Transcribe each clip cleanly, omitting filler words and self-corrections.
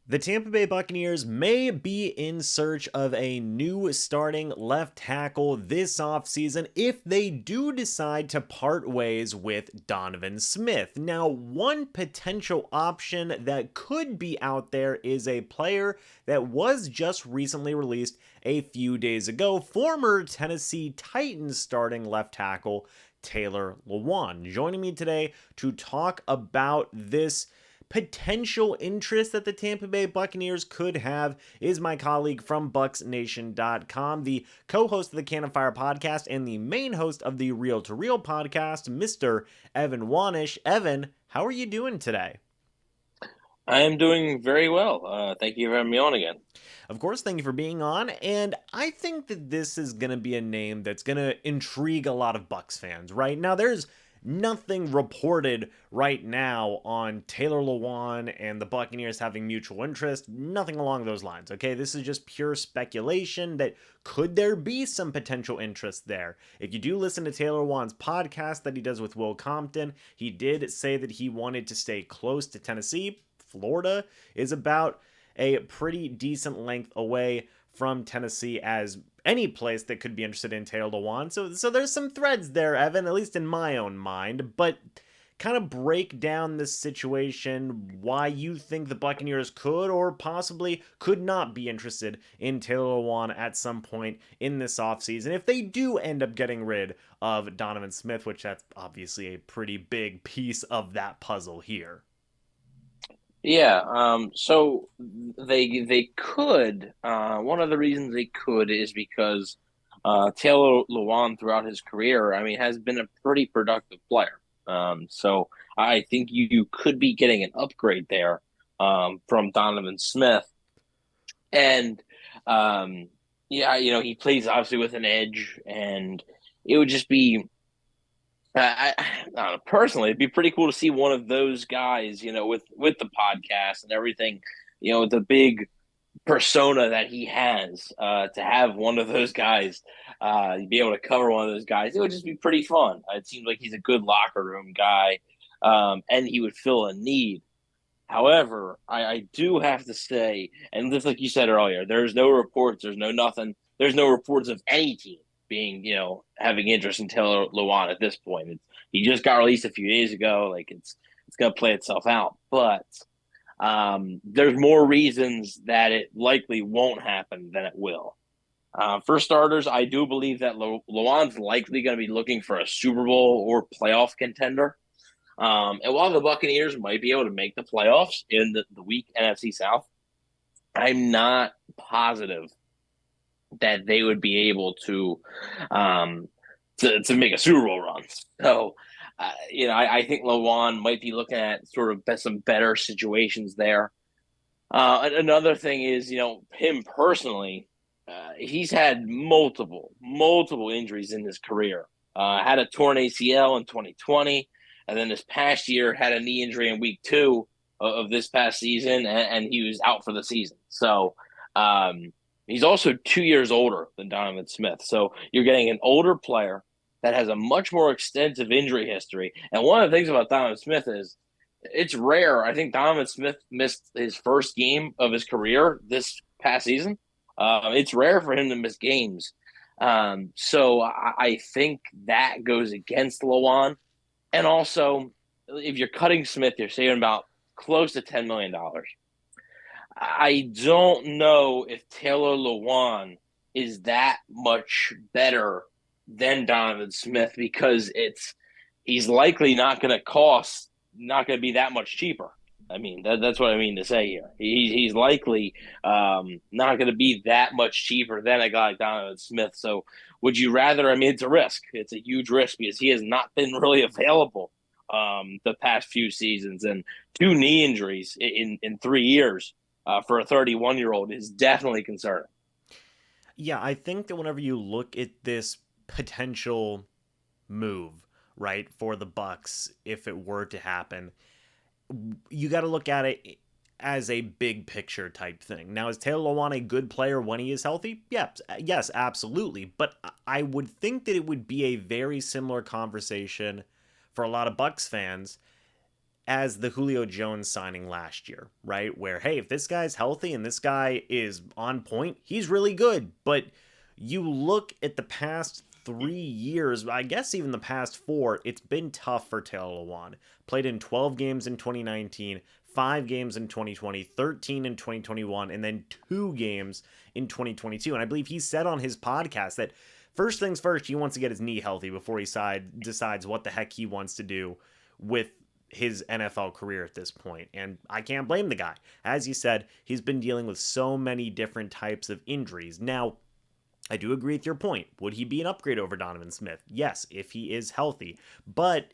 The Tampa Bay Buccaneers may be in search of a new starting left tackle this offseason if they do decide to part ways with Donovan Smith. Now, one potential option that could be out there is a player that was just recently released a few days ago, former Tennessee Titans starting left tackle Taylor Lewan. Joining me today to talk about this potential interest that the Tampa Bay Buccaneers could have is my colleague from BucsNation.com, the co-host of the Cannon Fire podcast and the main host of the Real to Real podcast, Mr. Evan Wanish. Evan, how are you doing today? I am doing very well. Thank you for having me on again. Of course, thank you for being on. And I think that this is going to be a name that's going to intrigue a lot of Bucs fans, right? Now, there's nothing reported right now on Taylor Lewan and the Buccaneers having mutual interest. Nothing along those lines, okay? This is just pure speculation that could there be some potential interest there. If you do listen to Taylor Lewan's podcast that he does with Will Compton, he did say that he wanted to stay close to Tennessee. Florida is about a pretty decent length away from Tennessee as any place that could be interested in Taylor Lewan. So there's some threads there, Evan, at least in my own mind. But kind of break down this situation, why you think the Buccaneers could or possibly could not be interested in Taylor Lewan at some point in this offseason if they do end up getting rid of Donovan Smith, which that's obviously a pretty big piece of that puzzle here. Yeah, so they could. One of the reasons they could is because Taylor Lewan throughout his career, I mean, has been a pretty productive player. So I think you could be getting an upgrade there from Donovan Smith, and yeah, he plays obviously with an edge, and it would just be I don't know, personally, it'd be pretty cool to see one of those guys, with the podcast and everything, with the big persona that he has, to have one of those guys, be able to cover one of those guys. It would just be pretty fun. It seems like he's a good locker room guy, and he would fill a need. However, I do have to say, and just like you said earlier, there's no reports, there's no nothing, there's no reports of any team being, having interest in Taylor Lewan at this point. He just got released a few days ago. Like it's gonna play itself out. But there's more reasons that it likely won't happen than it will. For starters, I do believe that Lewan's likely going to be looking for a Super Bowl or playoff contender. And while the Buccaneers might be able to make the playoffs in the weak NFC South, I'm not positive that they would be able um, to make a Super Bowl run. So, I think Lewan might be looking at sort of some better situations there. Another thing is, him personally, he's had multiple injuries in his career. Had a torn ACL in 2020, and then this past year had a knee injury in week two of this past season, and he was out for the season. So he's also 2 years older than Donovan Smith. So you're getting an older player that has a much more extensive injury history. And one of the things about Donovan Smith is it's rare. I think Donovan Smith missed his first game of his career this past season. It's rare for him to miss games. So I think that goes against Lewan. And also, if you're cutting Smith, you're saving about close to $10 million. I don't know if Taylor Lewan is that much better than Donovan Smith because he's likely not going to be that much cheaper. I mean, that's what I mean to say here. He's likely not going to be that much cheaper than a guy like Donovan Smith. So, would you rather? I mean, it's a risk. It's a huge risk because he has not been really available the past few seasons, and two knee injuries in 3 years for a 31-year-old is definitely concerning. Yeah, I think that whenever you look at this potential move, right, for the Bucs if it were to happen, you got to look at it as a big picture type thing. Now, is Taylor Lewan a good player when he is healthy? Yes, absolutely. But I would think that it would be a very similar conversation for a lot of Bucs fans as the Julio Jones signing last year, right? Where, hey, if this guy's healthy and this guy is on point, he's really good. But you look at the past 3 years, I guess even the past four, it's been tough for Taylor Lewan. Played in 12 games in 2019, 5 games in 2020, 13 in 2021, and then 2 games in 2022. And I believe he said on his podcast that first things first, he wants to get his knee healthy before he decides what the heck he wants to do with his NFL career at this point. And I can't blame the guy. As you said, he's been dealing with so many different types of injuries. Now, I do agree with your point. Would he be an upgrade over Donovan Smith? Yes, if he is healthy. But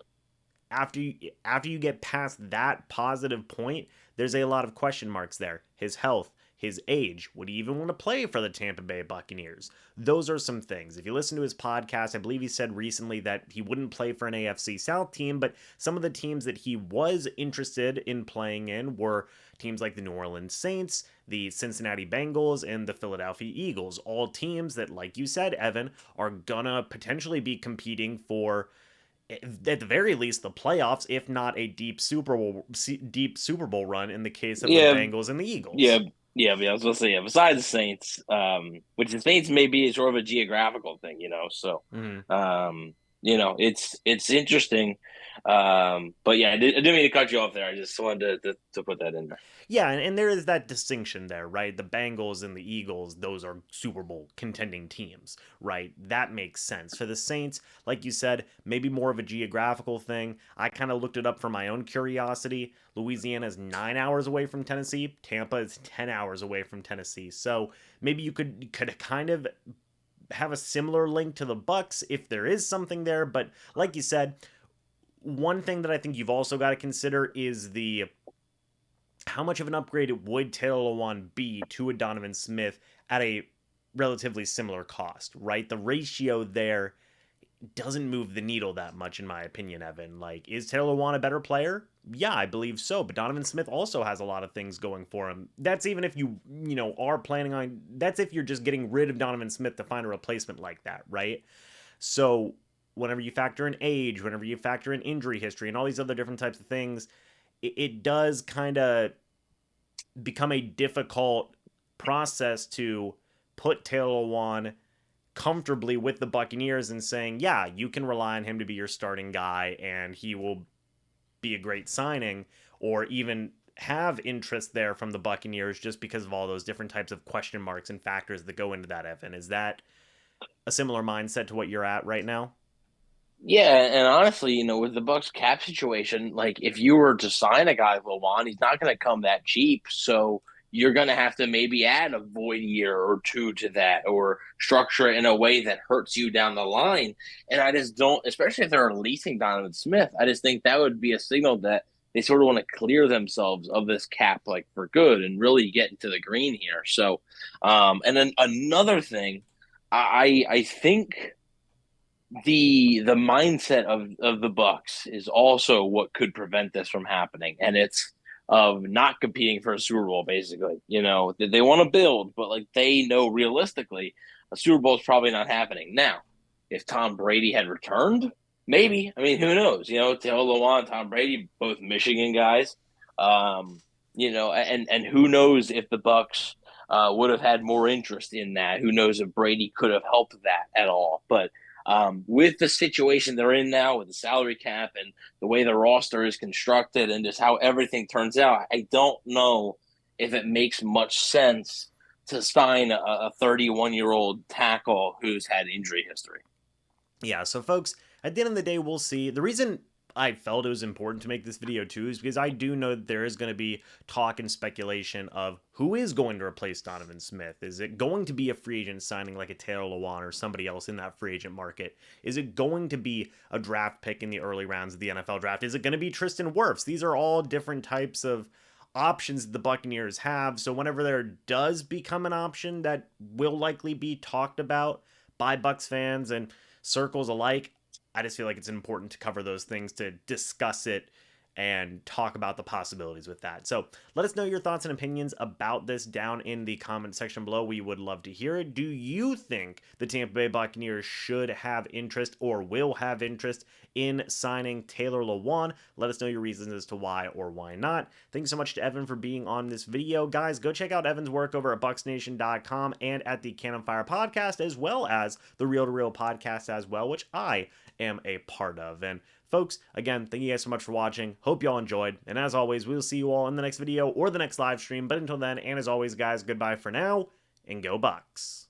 after you get past that positive point, there's a lot of question marks there. His health, his age, would he even want to play for the Tampa Bay Buccaneers? Those are some things. If you listen to his podcast, I believe he said recently that he wouldn't play for an AFC South team, but some of the teams that he was interested in playing in were teams like the New Orleans Saints, the Cincinnati Bengals, and the Philadelphia Eagles. All teams that, like you said, Evan, are gonna potentially be competing for at the very least the playoffs, if not a deep Super Bowl run in the case of the Yeah, Bengals and the yeah, Eagles. yeah. I was gonna say, yeah, besides the Saints, which the Saints may be sort of a geographical thing, So, Mm-hmm. um, it's interesting. But yeah, I didn't mean to cut you off there. I just wanted to put that in there. Yeah, and there is that distinction there, right? The Bengals and the Eagles, those are Super Bowl contending teams, right? That makes sense. For the Saints, like you said, maybe more of a geographical thing. I kind of looked it up for my own curiosity. Louisiana is 9 hours away from Tennessee. Tampa is 10 hours away from Tennessee. So maybe you could kind of have a similar link to the Bucs if there is something there. But like you said, one thing that I think you've also got to consider is the how much of an upgrade would Taylor Lewan be to a Donovan Smith at a relatively similar cost, right? The ratio there doesn't move the needle that much, in my opinion, Evan. Like, is Taylor Lewan a better player? Yeah, I believe so. But Donovan Smith also has a lot of things going for him. That's even if you are planning on, that's if you're just getting rid of Donovan Smith to find a replacement like that, right? So, whenever you factor in age, whenever you factor in injury history, and all these other different types of things, it does kind of become a difficult process to put Taylor Lewan comfortably with the Buccaneers and saying, yeah, you can rely on him to be your starting guy and he will be a great signing, or even have interest there from the Buccaneers just because of all those different types of question marks and factors that go into that, Evan. Is that a similar mindset to what you're at right now? Yeah, and honestly, with the Bucks cap situation, like if you were to sign a guy like Lewan, he's not going to come that cheap. So you're going to have to maybe add a void year or two to that, or structure it in a way that hurts you down the line. And I just don't, especially if they're releasing Donovan Smith, I just think that would be a signal that they sort of want to clear themselves of this cap like for good and really get into the green here. So, and then another thing, I think the mindset of the Bucks is also what could prevent this from happening, and it's of not competing for a Super Bowl. Basically, they want to build, but like they know realistically, a Super Bowl is probably not happening now. If Tom Brady had returned, maybe. I mean, who knows? Taylor Lewan, Tom Brady, both Michigan guys. And who knows if the Bucks would have had more interest in that? Who knows if Brady could have helped that at all? But with the situation they're in now, with the salary cap and the way the roster is constructed and just how everything turns out, I don't know if it makes much sense to sign a 31-year-old tackle who's had injury history. Yeah, so folks, at the end of the day, we'll see. The reason I felt it was important to make this video too is because I do know that there is going to be talk and speculation of who is going to replace Donovan Smith. Is it going to be a free agent signing like a Taylor Lewan or somebody else in that free agent market? Is it going to be a draft pick in the early rounds of the NFL draft? Is it going to be Tristan Wirfs? These are all different types of options the Buccaneers have. So whenever there does become an option that will likely be talked about by Bucs fans and circles alike, I just feel like it's important to cover those things, to discuss it and talk about the possibilities with that. So let us know your thoughts and opinions about this down in the comment section below. We would love to hear it. Do you think the Tampa Bay Buccaneers should have interest or will have interest in signing Taylor Lewan? Let us know your reasons as to why or why not. Thanks so much to Evan for being on this video. Guys, go check out Evan's work over at BucsNation.com and at the Cannon Fire podcast, as well as the Real to Real podcast as well, which I am a part of. And folks, again, thank you guys so much for watching. Hope y'all enjoyed. And as always, we'll see you all in the next video or the next live stream. But until then, and as always, guys, goodbye for now, and go Bucs.